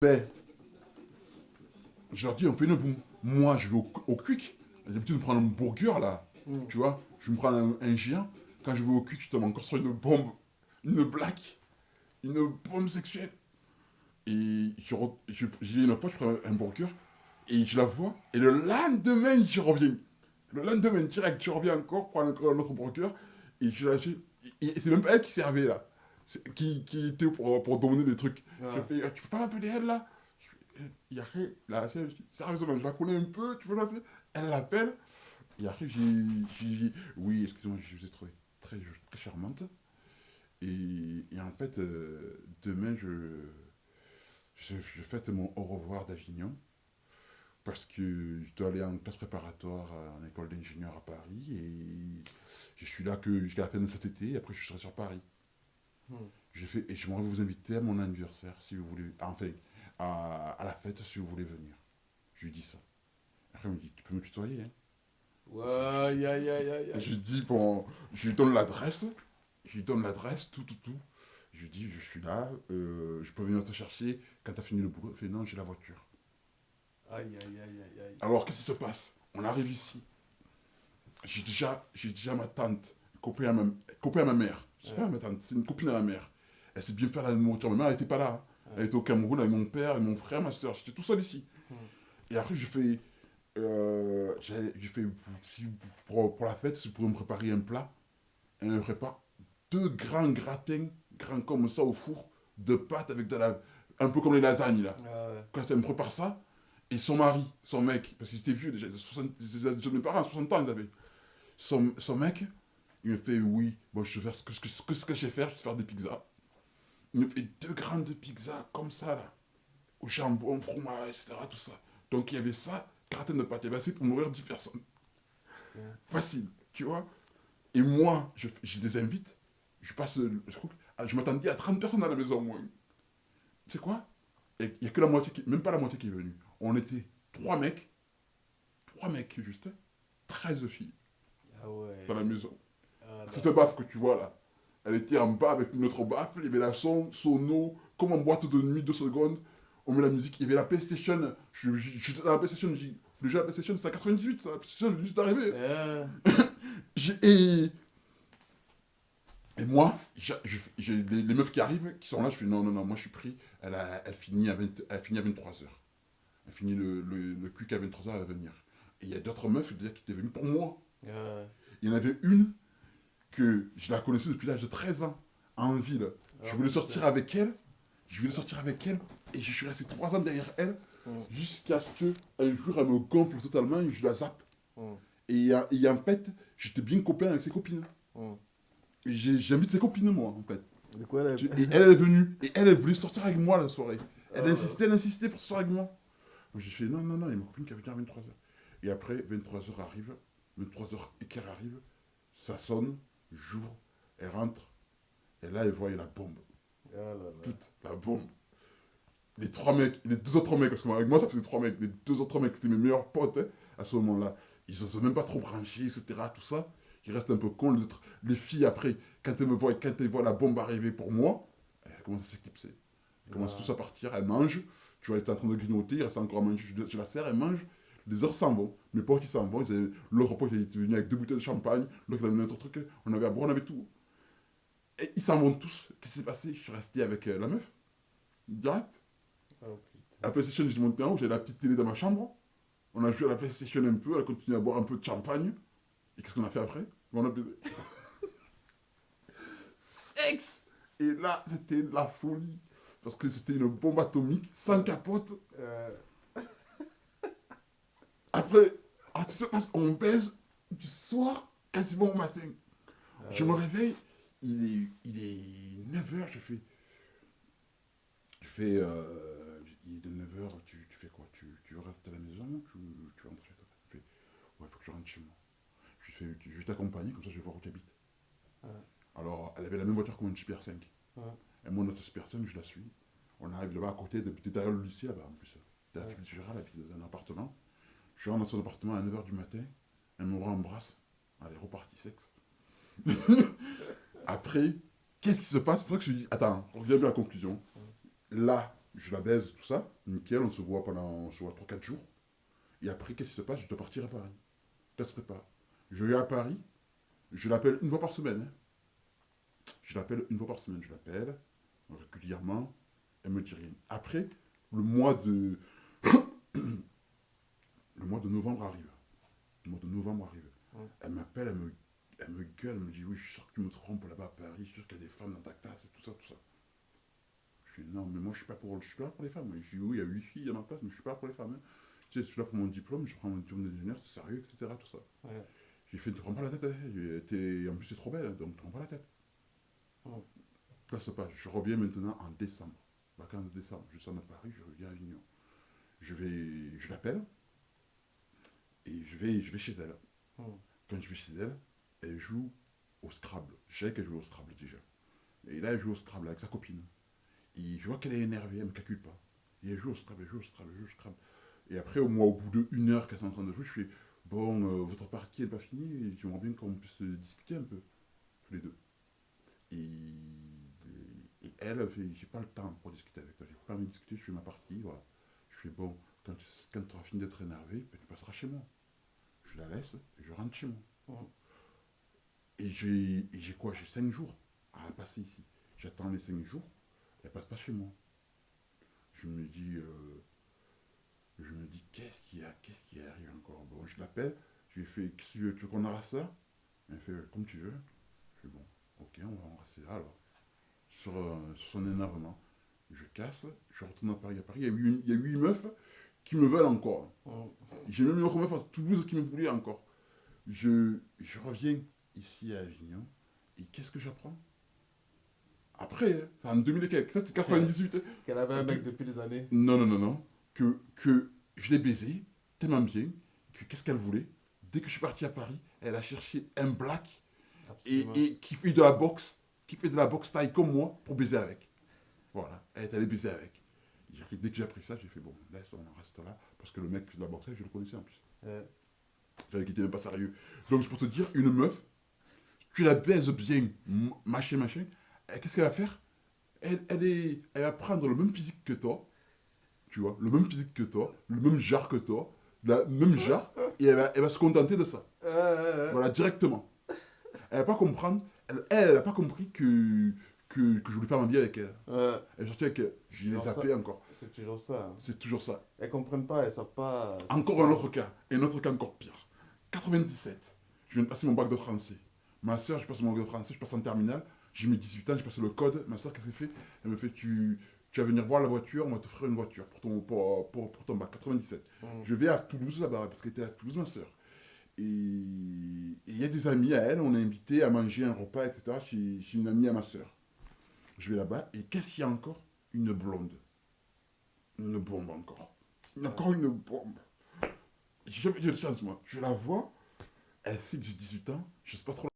Ben, je leur dis, on fait une boum. Moi, je vais au Quick. J'ai l'habitude de prendre un burger, là. Mm. Tu vois, je me prends un géant. Quand je vais au Quick, je tombe encore sur une bombe. Une blague. Une bombe sexuelle. Et j'y vais une fois, je prends un burger. Et je la vois. Et le lendemain, j'y reviens. Le lendemain, direct, je reviens encore, prendre encore un autre burger. Et je lâche. Et c'est même pas elle qui servait, là. Qui était pour donner des trucs. Je Ouais. fais, ah, tu peux pas m'appeler elle, là? Il y a rien. Là, sérieusement, je la connais un peu, tu peux l'appeler? Elle l'appelle. Et après, j'ai dit, oui, excusez-moi, je vous ai trouvé très charmante. Et en fait, demain, je fête mon au revoir d'Avignon. Parce que je dois aller en classe préparatoire en école d'ingénieur à Paris. Et je suis là que jusqu'à la fin de cet été. Et après, je serai sur Paris. Mm. Et j'aimerais vous inviter à mon anniversaire, si vous voulez. Enfin, à la fête, si vous voulez venir. Je lui dis ça. Après, il me dit, tu peux me tutoyer, hein. Ouais, Je, aïe, aïe, aïe, aïe, je aïe. lui dis, bon, je lui donne l'adresse. Je lui donne l'adresse, tout. Je lui dis, je suis là, je peux venir te chercher quand t'as fini le boulot. Il fait, non, j'ai la voiture. Aïe, aïe, aïe, aïe, aïe. Alors, qu'est-ce qui se passe? On arrive ici. J'ai déjà ma tante, copine à ma mère. C'est Ouais, pas ma tante, c'est une copine à ma mère. Elle sait bien faire la nourriture. Ma mère, elle n'était pas là, hein. Elle ouais. était au Cameroun avec mon père et mon frère, ma soeur. J'étais tout seul ici. Mm. Et après, j'ai fait si, pour la fête, si vous pouvez me préparer un plat. Elle me prépare deux grands gratins, grands comme ça au four, de pâtes avec un peu comme les lasagnes, là. Ah ouais. Quand elle me prépare ça, et son mari, son mec, parce qu'ils étaient vieux déjà, 60, mes parents, 60 ans, ils avaient. Son mec, il me fait, oui, bon, je vais faire ce que je sais faire, je vais faire des pizzas. Il me fait deux grandes pizzas comme ça, là, au jambon, fromage, etc., tout ça. Donc il y avait ça, gratin de pâte, et ben c'est pour nourrir 10 personnes. Putain. Facile, tu vois. Et moi, je les invite, je m'attendais à 30 personnes à la maison au moins. Tu sais quoi? Il n'y a que la moitié, même pas la moitié qui est venue. On était trois mecs juste, 13 filles Ah dans la ouais. maison. Ah Cette là. baffe que tu vois là, elle était en bas avec une autre baffe, il y avait la sono, comme en boîte de nuit, 2 secondes. On met la musique, il y avait la PlayStation. J'étais dans la PlayStation, j'ai dit, le jeu à la PlayStation, c'est à 98, ça, la PlayStation, elle est juste arrivée. J'ai- Et, et moi, j'ai les meufs qui arrivent, qui sont là, je fais non, non, non, moi je suis pris. Elle finit à 23h. Elle finit le quick à 23h, elle va venir. Et il y a d'autres meufs déjà, qui étaient venues pour moi. Ah Il y en avait une que je la connaissais depuis l'âge de 13 ans, en ville. Je voulais sortir putain. avec elle, et je suis resté 3 ans derrière elle, Mm. jusqu'à ce qu'un jour elle me gonfle totalement et je la zappe. Mm. Et en fait, j'étais bien copain avec ses copines. Mm. Et j'invite ses copines, moi, en fait. De quoi là? Et elle est venue, et elle voulait sortir avec moi la soirée. Oh là. Elle insistait pour sortir avec moi. Donc j'ai fait non, non, non, il y a ma copine qui avait dit à 23h. Et après, 23h arrive, 23h et quart arrive, ça sonne, j'ouvre, elle rentre, et là, elle voit la bombe. Ah là là. Toute la bombe. Les trois mecs, les deux autres mecs, parce que avec moi, ça faisait trois mecs, les deux autres mecs, c'était mes meilleurs potes, hein, à ce moment-là. Ils ne sont même pas trop branchés, etc., tout ça. Ils restent un peu cons. Les filles, après, quand elles voient la bombe arriver pour moi, elles commencent à s'éclipser. Elles commencent tous Ah. à partir, elles mangent. Tu vois, elles étaient en train de grignoter, il reste encore à manger. Je la serre, elles mangent. Les heures s'en vont. Mes potes, ils s'en vont. L'autre pote, il était venu avec 2 bouteilles de champagne. L'autre, il a amené un autre truc. On avait à boire, on avait tout. Et ils s'en vont tous. Qu'est-ce qui s'est passé? Je suis resté avec la meuf, direct. Oh À la putain. PlayStation, j'ai monté en haut, j'avais la petite télé dans ma chambre. On a joué à la PlayStation un peu, elle a continué à boire un peu de champagne. Et qu'est-ce qu'on a fait après? On a baisé. Sexe! Et là, c'était de la folie. Parce que c'était une bombe atomique, sans capote. Euh, Après, tu sais pas, on baise du soir quasiment au matin. ah Je me ouais. réveille, il est 9h, il est 9h, tu fais quoi? Tu restes à la maison ou tu rentres chez toi? Il fait, ouais, il faut que je rentre chez moi. Je vais t'accompagner, comme ça je vais voir où tu habites. Ouais. Alors, elle avait la même voiture que mon Super 5. Ouais. Elle monte dans sa Super 5, je la suis. On arrive là-bas à côté, derrière le lycée, là-bas en plus. Derrière Ouais. Philippe Gérard, elle habite dans un appartement. Je rentre dans son appartement à 9h du matin, elle me rembrasse. Allez, reparti, sexe. Après, qu'est-ce qui se passe? Il faut que je dis, attends, on revient bien à la conclusion. Là, je la baise, tout ça, nickel, on se voit pendant, 3-4 jours. Et après, qu'est-ce qui se passe? Je dois partir à Paris. Ça se prépare. Je vais à Paris, je l'appelle une fois par semaine. Hein. Je l'appelle une fois par semaine, je l'appelle régulièrement, elle me dit rien. Après, le mois de, le mois de novembre arrive. Le mois de novembre arrive. Elle m'appelle, elle me gueule, elle me dit oui, je suis sûr que tu me trompes là-bas à Paris, je suis sûr qu'il y a des femmes dans ta classe et tout ça, tout ça. Je dis non, mais moi je suis pas là pour les femmes. Je dis oui, il y a 8 filles à ma place, mais je suis pas là pour les femmes. Hein. Tu sais, je suis là pour mon diplôme, je prends mon diplôme d'ingénieur, c'est sérieux, etc. Tout ça. Ouais. J'ai fait, ne te prends pas la tête, hein. En plus, c'est trop belle, hein, donc ne te prends pas la tête. Mm. Ça se passe. Je reviens maintenant en décembre. Vacances de décembre. Je sors de Paris, je reviens à Avignon. Je l'appelle et je vais chez elle. Mm. Quand je vais chez elle, elle joue au Scrabble. Je savais qu'elle jouait au Scrabble déjà. Et là, elle joue au Scrabble avec sa copine. Et je vois qu'elle est énervée, elle ne me calcule pas. Et elle joue au Scrabble, elle joue au Scrabble, elle joue au Scrabble. Et après, au bout de 1 heure qu'elle est en train de jouer, je fais bon, votre partie n'est pas finie, et j'aimerais bien qu'on puisse discuter un peu, tous les deux. Et elle, elle fait j'ai pas le temps pour discuter avec toi, j'ai pas envie de discuter, je fais ma partie, voilà. Je fais bon, quand tu auras fini d'être énervé, ben, tu passeras chez moi. Je la laisse et je rentre chez moi. Mm. Et j'ai quoi? J'ai 5 jours à passer ici. J'attends les 5 jours, elle passe pas chez moi. Je me dis, qu'est-ce qui arrive encore? Bon, je l'appelle, je lui fais, qu'est-ce que tu veux qu'on arrête ça? Elle fait, comme tu veux. Je fais, bon, ok, on va rester là alors. Sur son énervement. Je casse, je retourne à Paris. À Paris, il y a 8 meufs qui me veulent encore. Mm. J'ai même une autre meuf à Toulouse qui me voulait encore. Je reviens ici à Avignon, et qu'est-ce que j'apprends? Après, hein, c'est en 2000 et quelques, ça c'était 98. Hein. Qu'elle avait un mec depuis des années. Non, non, non, non. Que je l'ai baisé, tellement bien, que qu'est-ce qu'elle voulait? Dès que je suis parti à Paris, elle a cherché un black Absolument. et qui fait de la boxe, taille comme moi pour baiser avec. Voilà, elle est allée baiser avec. Dès que j'ai appris ça, j'ai fait bon, laisse, on reste là, parce que le mec qui fait de la boxe, je le connaissais en plus. J'avais quitté même pas sérieux. Donc c'est pour te dire, une meuf, tu la baises bien, machin, machin, qu'est-ce qu'elle va faire? Elle va prendre le même physique que toi, tu vois, le même physique que toi, le même genre que toi, le même genre, et elle va se contenter de ça. Voilà, directement. Elle va pas comprendre, elle a pas compris que je voulais faire ma vie avec elle. Elle est sortie avec elle. Je l'ai zappé encore. C'est toujours ça. Hein. C'est toujours ça. Elles comprennent pas, elles savent pas. Encore un autre cas, et un autre cas encore pire. 97, je viens de passer mon bac de français. Ma soeur, je passe mon bac de français, je passe en terminale, j'ai mis 18 ans, j'ai passé le code. Ma soeur, qu'est-ce qu'elle fait? Elle me fait tu vas venir voir la voiture, on va t'offrir une voiture pour ton bac. 97. Mm. Je vais à Toulouse là-bas, parce qu'elle était à Toulouse, ma soeur. Et il y a des amis à elle, on est invité à manger un repas, etc. chez une amie à ma soeur. Je vais là-bas, et qu'est-ce qu'il y a encore? Une blonde. Une bombe encore. Encore une bombe. J'ai jamais eu de chance, moi. Je la vois, elle sait que j'ai 18 ans, je sais pas trop